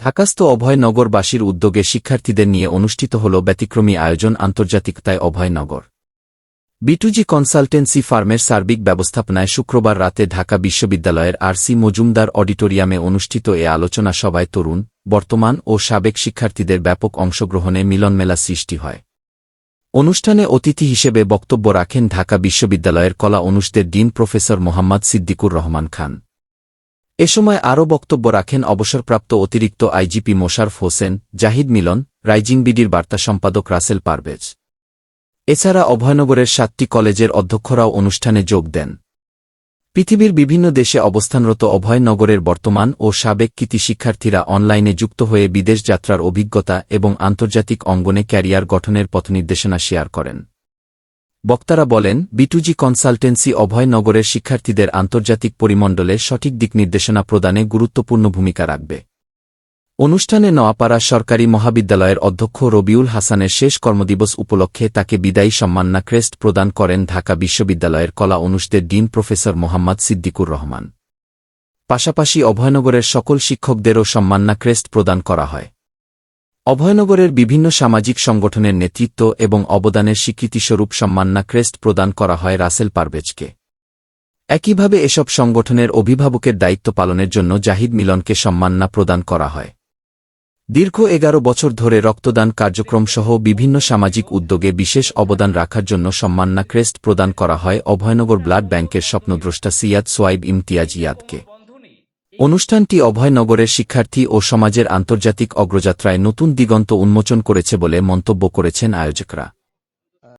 ঢাকাস্থ অভয়নগরবাসীর উদ্যোগে শিক্ষার্থীদের নিয়ে অনুষ্ঠিত হল ব্যতিক্রমী আয়োজন আন্তর্জাতিকতায় অভয়নগর। বিটুজি কনসালটেন্সি ফার্মের সার্বিক ব্যবস্থাপনায় শুক্রবার রাতে ঢাকা বিশ্ববিদ্যালয়ের আর.সি. মজুমদার অডিটোরিয়ামে অনুষ্ঠিত এ আলোচনা সভায় তরুণ, বর্তমান ও সাবেক শিক্ষার্থীদের ব্যাপক অংশগ্রহণে মিলনমেলা সৃষ্টি হয়। অনুষ্ঠানে অতিথি হিসেবে বক্তব্য রাখেন ঢাকা বিশ্ববিদ্যালয়ের কলা অনুষদের ডিন প্রফেসর মোহাম্মদ সিদ্দিকুর রহমান খান। এ সময় আরও বক্তব্য রাখেন অবসরপ্রাপ্ত অতিরিক্ত আইজিপি মোশারফ হোসেন, জাহিদ মিলন, রাইজিং বিডির বার্তা সম্পাদক রাসেল পারভেজ। এছাড়া অভয়নগরের 7টি কলেজের অধ্যক্ষরাও অনুষ্ঠানে যোগ দেন। পৃথিবীর বিভিন্ন দেশে অবস্থানরত অভয়নগরের বর্তমান ও সাবেক কৃতি শিক্ষার্থীরা অনলাইনে যুক্ত হয়ে বিদেশ যাত্রার অভিজ্ঞতা এবং আন্তর্জাতিক অঙ্গনে ক্যারিয়ার গঠনের পথনির্দেশনা শেয়ার করেন। বক্তারা বলেন, বিটুজি কনসালটেন্সি অভয়নগরের শিক্ষার্থীদের আন্তর্জাতিক পরিমণ্ডলে সঠিক দিকনির্দেশনা প্রদানে গুরুত্বপূর্ণ ভূমিকা রাখবে। অনুষ্ঠানে নোয়াপাড়া সরকারি মহাবিদ্যালয়ের অধ্যক্ষ রবিউল হাসানের শেষ কর্মদিবস উপলক্ষে তাকে বিদায়ী সম্মাননা ক্রেস্ট প্রদান করেন ঢাকা বিশ্ববিদ্যালয়ের কলা অনুষদের ডিন প্রফেসর মোহাম্মদ সিদ্দিকুর রহমান। পাশাপাশি অভয়নগরের সকল শিক্ষকদেরও সম্মাননা ক্রেস্ট প্রদান করা হয়। অভয়নগরের বিভিন্ন সামাজিক সংগঠনের নেতৃত্ব এবং অবদানের স্বীকৃতিস্বরূপ সম্মাননা ক্রেস্ট প্রদান করা হয় রাসেল পারভেজকে। একইভাবে এসব সংগঠনের অভিভাবকের দায়িত্ব পালনের জন্য জাহিদ মিলনকে সম্মাননা প্রদান করা হয়। দীর্ঘ 11 বছর ধরে রক্তদান কার্যক্রম সহ বিভিন্ন সামাজিক উদ্যোগে বিশেষ অবদান রাখার জন্য সম্মাননা ক্রেস্ট প্রদান করা হয় অভয়নগর ব্লাড ব্যাংকের স্বপ্নদ্রষ্টা সিয়াদ সোয়াইব ইমতিয়াজ ইয়াদকে। অনুষ্ঠানটি অভয়নগরের শিক্ষার্থী ও সমাজের আন্তর্জাতিক অগ্রযাত্রায় নতুন দিগন্ত উন্মোচন করেছে বলে মন্তব্য করেছেন আয়োজকরা।